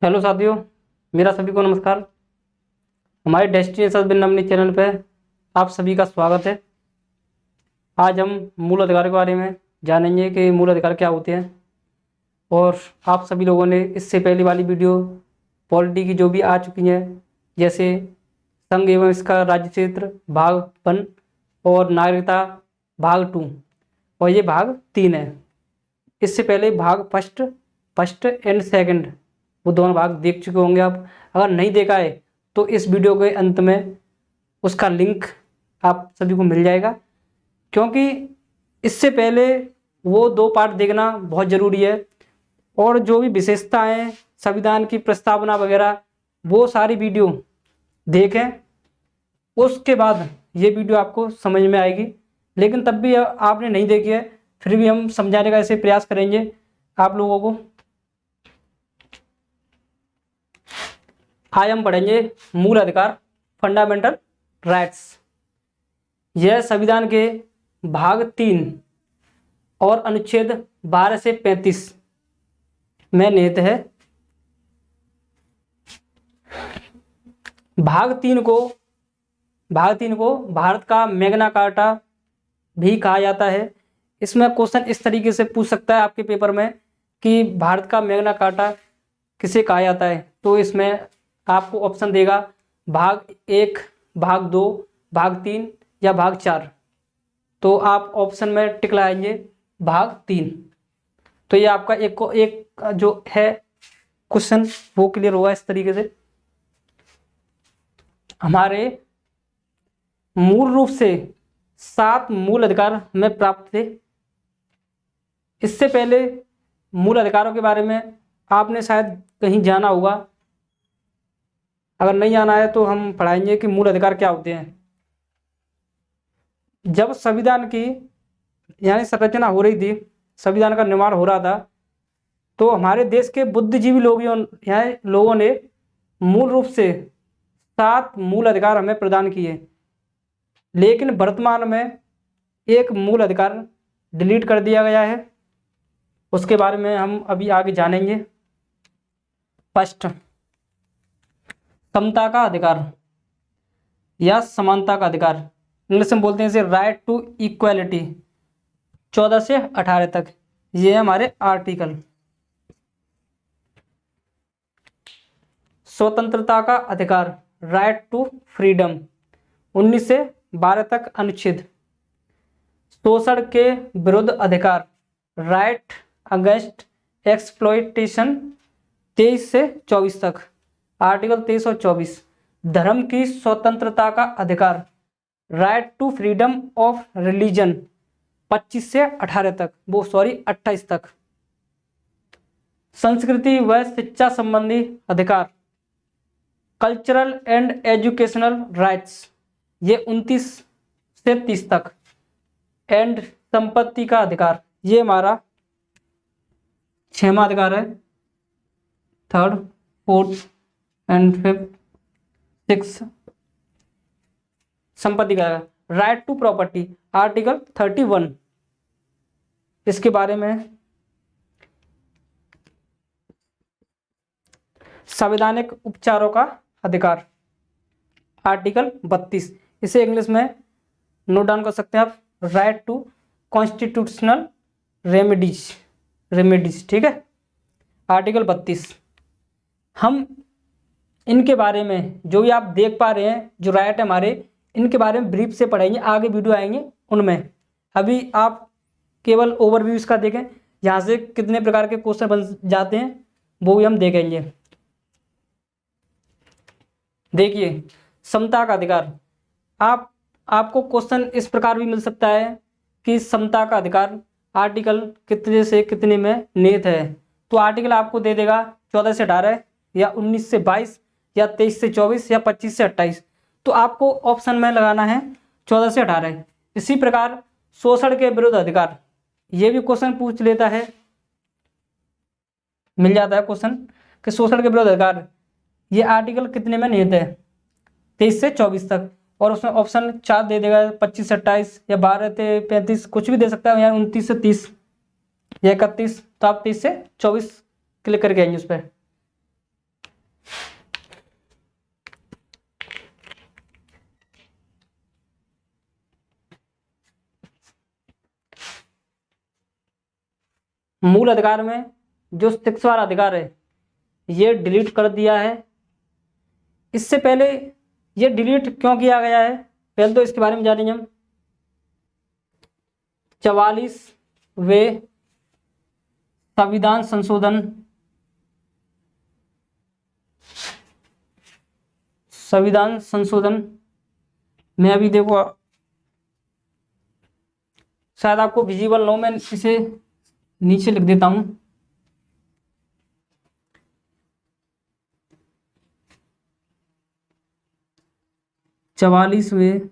Hello साथियों, मेरा सभी को नमस्कार। हमारे डेस्टिनेशन बिन नमनी चैनल पे आप सभी का स्वागत है। आज हम मूल अधिकार के बारे में जानेंगे कि मूल अधिकार क्या होते हैं। और आप सभी लोगों ने इससे पहली वाली वीडियो पॉलिटी की जो भी आ चुकी हैं, जैसे संघ एवं इसका राज्य क्षेत्र भाग 1 और नागरिकता भाग 2, और ये भाग 3 है। इससे पहले भाग फर्स्ट एंड सेकंड वो दोनों भाग देख चुके होंगे आप। अगर नहीं देखा है तो इस वीडियो के अंत में उसका लिंक आप सभी को मिल जाएगा, क्योंकि इससे पहले वो 2 पार्ट देखना बहुत ज़रूरी है। और जो भी विशेषताएं, संविधान की प्रस्तावना वगैरह, वो सारी वीडियो देखें, उसके बाद ये वीडियो आपको समझ में आएगी। लेकिन तब भी आपने नहीं देखी है, फिर भी हम समझाने का ऐसे प्रयास करेंगे आप लोगों को। आज हम पढ़ेंगे मूल अधिकार, फंडामेंटल राइट्स। यह संविधान के भाग 3 और अनुच्छेद 12 से 35 में निहित है। भाग 3 को भारत का मैग्ना कार्टा भी कहा जाता है। इसमें क्वेश्चन इस तरीके से पूछ सकता है आपके पेपर में कि भारत का मैग्ना कार्टा किसे कहा जाता है। तो इसमें आपको ऑप्शन देगा भाग 1, भाग 2, भाग 3 या भाग 4। तो आप ऑप्शन में टिक लगाएंगे भाग 3। तो ये आपका एक जो है क्वेश्चन वो क्लियर होगा इस तरीके से। हमारे मूल रूप से 7 मूल अधिकार हमें प्राप्त थे। इससे पहले मूल अधिकारों के बारे में आपने शायद कहीं जाना होगा। अगर नहीं जाना है तो हम पढ़ाएंगे कि मूल अधिकार क्या होते हैं। जब संविधान की यानी संरचना हो रही थी, संविधान का निर्माण हो रहा था, तो हमारे देश के बुद्धिजीवी लोगों ने मूल रूप से 7 मूल अधिकार हमें प्रदान किए। लेकिन वर्तमान में एक मूल अधिकार डिलीट कर दिया गया है। उसके बारे में हम अभी आगे जानेंगे। फर्स्ट, समता का अधिकार या समानता का अधिकार, इंग्लिश में बोलते हैं इसे राइट टू इक्वालिटी। 14 से 18 तक ये है हमारे आर्टिकल। स्वतंत्रता का अधिकार, राइट टू फ्रीडम, 19 से 12 तक अनुच्छेद। शोषण के विरुद्ध अधिकार, राइट अगेंस्ट एक्सप्लॉयटेशन, 23 से 24 तक, आर्टिकल 23 और 24। धर्म की स्वतंत्रता का अधिकार, right to freedom of religion, 25 से 28 तक। संस्कृति व शिक्षा संबंधी अधिकार, कल्चरल एंड एजुकेशनल राइट्स, ये 29 से 30 तक। एंड संपत्ति का अधिकार, ये हमारा 6वां अधिकार है। 3rd, 4th and 5th, 6th। संपत्ति का राइट टू प्रॉपर्टी, आर्टिकल 31। इसके बारे में संवैधानिक उपचारों का अधिकार, आर्टिकल 32। इसे इंग्लिश में नोट डाउन कर सकते हैं आप, राइट टू कॉन्स्टिट्यूशनल रेमेडीज, ठीक है, आर्टिकल 32। हम इनके बारे में जो भी आप देख पा रहे हैं, जो राइट है हमारे, इनके बारे में ब्रीफ से पढ़ेंगे। आगे वीडियो आएंगे उनमें। अभी आप केवल ओवरव्यू इसका देखें, यहाँ से कितने प्रकार के क्वेश्चन बन जाते हैं वो भी हम देखेंगे। देखिए, समता का अधिकार, आपको क्वेश्चन इस प्रकार भी मिल सकता है कि समता का अधिकार आर्टिकल कितने से कितने में निहित है। तो आर्टिकल आपको दे देगा 14 से 18 या 19 से 22 या 23 से 24 या 25 से 28। तो आपको ऑप्शन में लगाना है 14 से 18। इसी प्रकार शोषण के विरुद्ध अधिकार, ये भी क्वेश्चन पूछ लेता है, मिल जाता है क्वेश्चन कि शोषण के विरुद्ध अधिकार ये आर्टिकल कितने में निहित है, 23 से 24 तक। और उसमें ऑप्शन 4 दे देगा, 25 से 28 या 12 से 35, कुछ भी दे सकता है, या 29 से 30 या 31। तो आप 23 से 24 क्लिक करके आएंगे उस पर। मूल अधिकार में जो 6 वाला अधिकार है ये डिलीट कर दिया है। इससे पहले ये डिलीट क्यों किया गया है, पहले तो इसके बारे में जानेंगे हम। 44वें संविधान संशोधन में अभी देखो, शायद आपको विजिबल नो, मैं इसे नीचे लिख देता हूं। चवालीसवें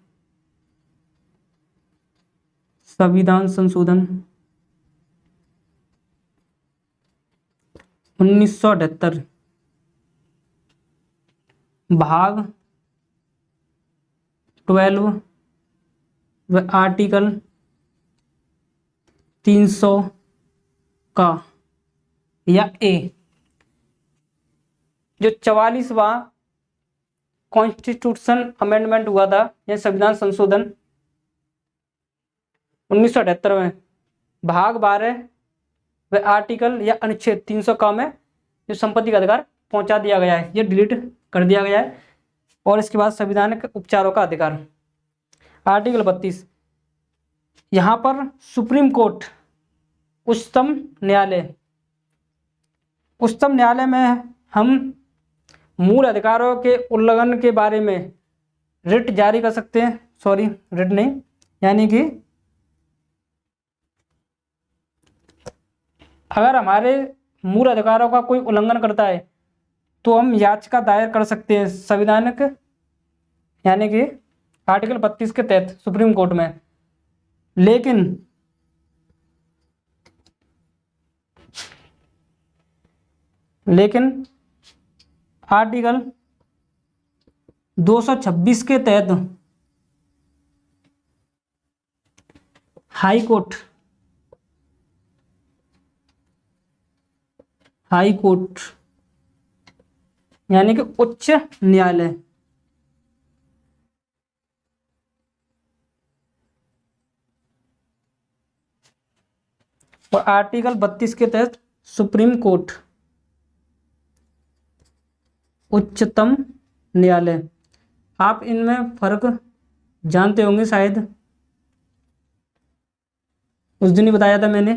संविधान संशोधन 1978 भाग 12 व आर्टिकल 300 का या ए, जो 44वां कॉन्स्टिट्यूशन अमेंडमेंट हुआ था या संविधान संशोधन 1978 में भाग 12 व आर्टिकल या अनुच्छेद 300 का में जो संपत्ति का अधिकार पहुंचा दिया गया है, ये डिलीट कर दिया गया है। और इसके बाद संविधानिक उपचारों का अधिकार आर्टिकल 32, यहाँ पर सुप्रीम कोर्ट, उच्चतम न्यायालय में हम मूल अधिकारों के उल्लंघन के बारे में रिट जारी कर सकते हैं। सॉरी, रिट नहीं, यानी कि अगर हमारे मूल अधिकारों का कोई उल्लंघन करता है तो हम याचिका दायर कर सकते हैं संविधानिक, यानी कि आर्टिकल 32 के तहत सुप्रीम कोर्ट में। लेकिन आर्टिकल 226 के तहत हाई कोर्ट यानी कि उच्च न्यायालय और आर्टिकल 32 के तहत सुप्रीम कोर्ट, उच्चतम न्यायालय। आप इनमें फर्क जानते होंगे शायद, उस दिन ही बताया था मैंने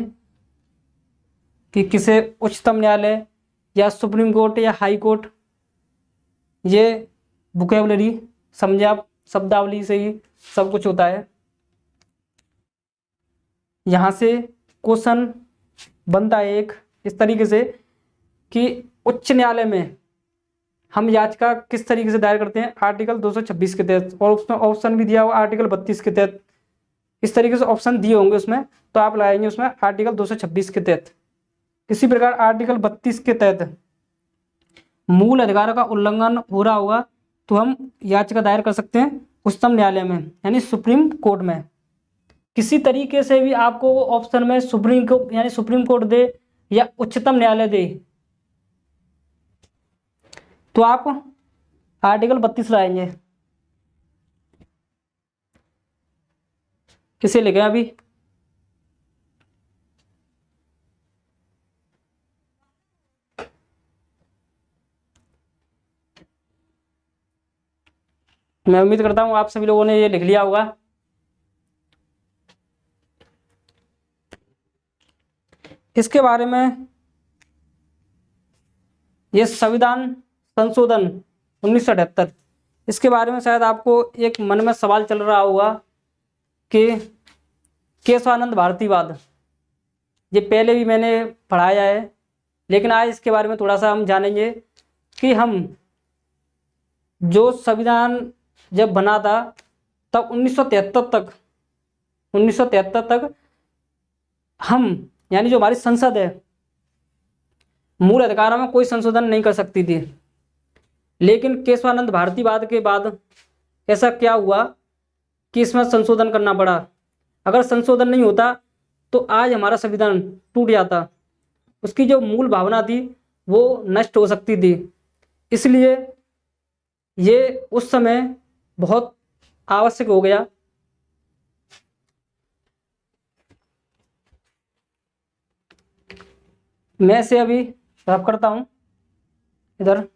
कि किसे उच्चतम न्यायालय या सुप्रीम कोर्ट या हाई कोर्ट, ये वोकैबुलरी समझे आप, शब्दावली से ही सब कुछ होता है। यहाँ से क्वेश्चन बनता है एक इस तरीके से कि उच्च न्यायालय में हम याचिका किस तरीके से दायर करते हैं, आर्टिकल 226 के तहत, और उसमें ऑप्शन भी दिया हुआ आर्टिकल 32 के तहत। इस तरीके से ऑप्शन दिए होंगे उसमें, तो आप लगाएंगे उसमें आर्टिकल 226 के तहत। इसी प्रकार आर्टिकल 32 के तहत मूल अधिकारों का उल्लंघन हो रहा होगा तो हम याचिका दायर कर सकते हैं उच्चतम न्यायालय में, यानी सुप्रीम कोर्ट में। किसी तरीके से भी आपको वो ऑप्शन में सुप्रीम कोर्ट यानी सुप्रीम कोर्ट दे या उच्चतम न्यायालय दे, तो आप आर्टिकल 32 लाएंगे। किसे लिखे अभी? मैं उम्मीद करता हूं आप सभी लोगों ने ये लिख लिया होगा। इसके बारे में, ये संविधान संशोधन 1978, इसके बारे में शायद आपको एक मन में सवाल चल रहा होगा कि केशवानंद भारतीवाद, ये पहले भी मैंने पढ़ाया है, लेकिन आज इसके बारे में थोड़ा सा हम जानेंगे कि हम जो संविधान जब बना था तब 1973 तक हम, यानी जो हमारी संसद है, मूल अधिकारों में कोई संशोधन नहीं कर सकती थी। लेकिन केशवानंद भारतीवाद के बाद ऐसा क्या हुआ कि इसमें संशोधन करना पड़ा। अगर संशोधन नहीं होता तो आज हमारा संविधान टूट जाता, उसकी जो मूल भावना थी वो नष्ट हो सकती थी। इसलिए ये उस समय बहुत आवश्यक हो गया। मैं से अभी रब करता हूं इधर।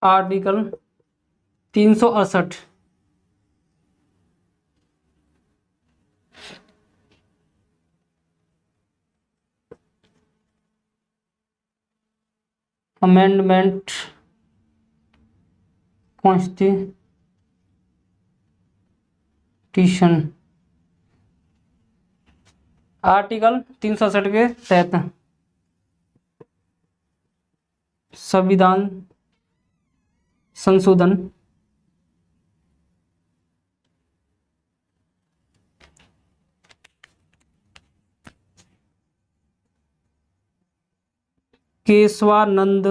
आर्टिकल 368 अमेंडमेंट कॉन्स्टिट्यूशन, आर्टिकल 367 के तहत संविधान संशोधन केशवानंद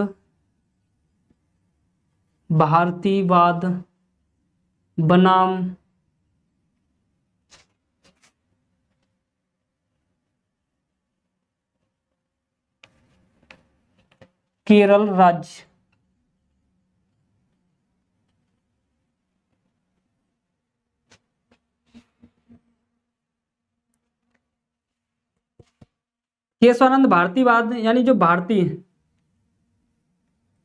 भारतीवाद बनाम केरल राज्य, केशवानंद भारतीवाद यानी जो भारतीय,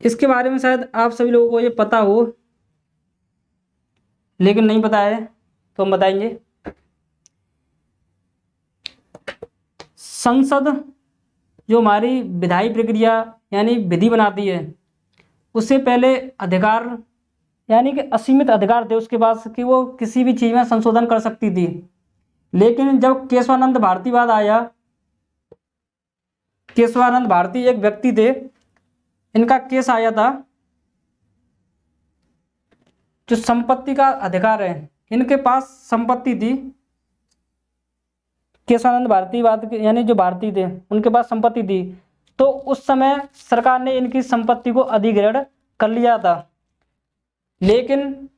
इसके बारे में शायद आप सभी लोगों को ये पता हो, लेकिन नहीं पता है तो हम बताएंगे। संसद जो हमारी विधायी प्रक्रिया यानी विधि बनाती है, उससे पहले अधिकार यानी कि असीमित अधिकार थे उसके पास कि वो किसी भी चीज़ में संशोधन कर सकती थी। लेकिन जब केशवानंद भारतीवाद आया, केशवानंद भारती एक व्यक्ति थे, इनका केस आया था, जो संपत्ति का अधिकार है, इनके पास संपत्ति थी। केशवानंद भारतीवाद यानी जो भारतीय थे उनके पास संपत्ति थी, तो उस समय सरकार ने इनकी संपत्ति को अधिग्रहण कर लिया था। लेकिन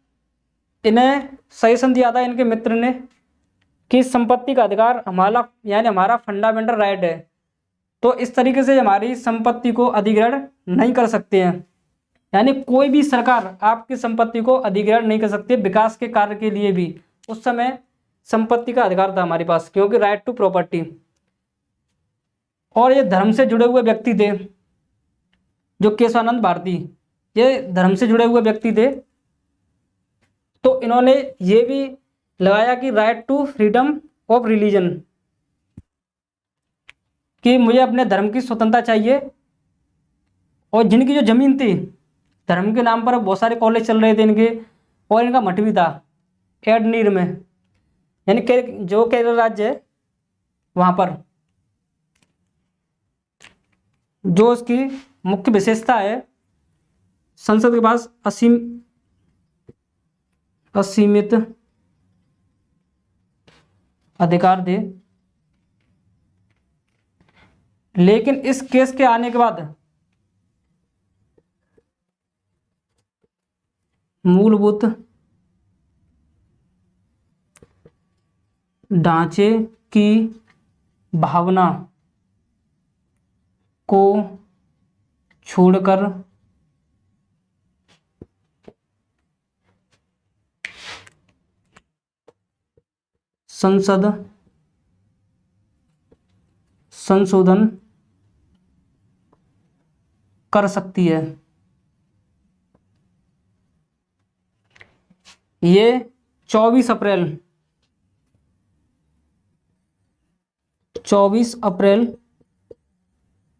इन्हें सजेशन दिया था इनके मित्र ने कि संपत्ति का अधिकार हमारा यानी हमारा फंडामेंटल राइट है, तो इस तरीके से हमारी संपत्ति को अधिग्रहण नहीं कर सकते हैं। यानी कोई भी सरकार आपकी संपत्ति को अधिग्रहण नहीं कर सकती विकास के कार्य के लिए भी। उस समय संपत्ति का अधिकार था हमारे पास, क्योंकि राइट टू प्रॉपर्टी। और ये धर्म से जुड़े हुए व्यक्ति थे, जो केशवानंद भारती ये धर्म से जुड़े हुए व्यक्ति थे, तो इन्होंने ये भी लगाया कि right to freedom of religion, कि मुझे अपने धर्म की स्वतंत्रता चाहिए। और जिनकी जो जमीन थी, धर्म के नाम पर बहुत सारे कॉलेज चल रहे थे इनके, और इनका मठ भी था एडनीर में, यानी जो केरल राज्य है वहाँ पर। जो उसकी मुख्य विशेषता है, संसद के पास असीमित अधिकार थे। लेकिन इस केस के आने के बाद मूलभूत ढांचे की भावना को छोड़कर संसद संशोधन कर सकती है। ये 24 अप्रैल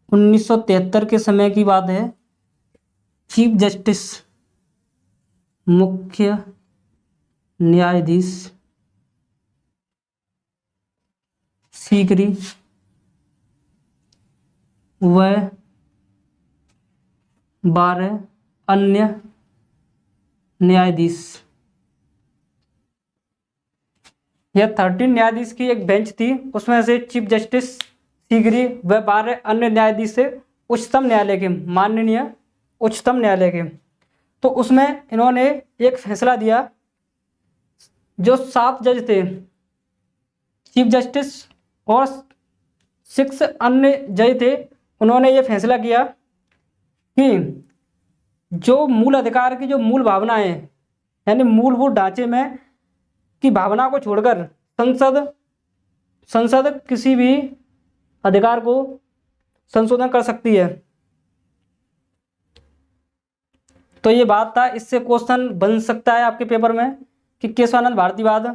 1973 के समय की बात है। चीफ जस्टिस मुख्य न्यायाधीश सीकरी व 12 अन्य न्यायाधीश। यह 13 न्यायाधीश की एक बेंच थी, उसमें से चीफ जस्टिस सीकरी व 12 अन्य न्यायाधीश से उच्चतम न्यायालय के, माननीय उच्चतम न्यायालय के। तो उसमें इन्होंने एक फैसला दिया, जो 7 जज थे चीफ जस्टिस और 6 अन्य जज थे, उन्होंने ये फैसला किया कि जो मूल अधिकार की जो मूल भावनाएं, यानी मूलभूत ढांचे में की भावना को छोड़कर संसद किसी भी अधिकार को संशोधन कर सकती है। तो ये बात था, इससे क्वेश्चन बन सकता है आपके पेपर में कि केशवानंद भारतीवाद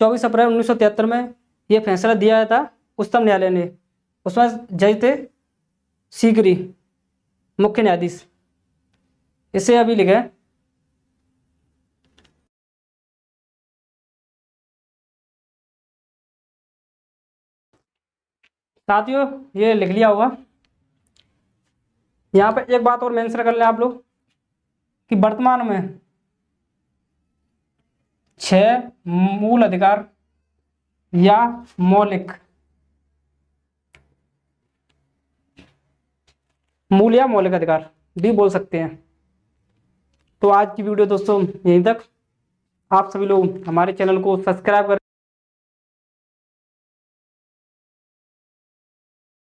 24 अप्रैल 1973 में ये फैसला दिया था उच्चतम न्यायालय ने। उसमें जज थे सीकरी, मुख्य न्यायाधीश। इसे अभी लिखे साथियों, ये लिख लिया होगा। यहाँ पे एक बात और मेंशन कर लें आप लोग कि वर्तमान में 6 मूल अधिकार या मौलिक अधिकार भी बोल सकते हैं। तो आज की वीडियो दोस्तों यहीं तक। आप सभी लोग हमारे चैनल को सब्सक्राइब करें।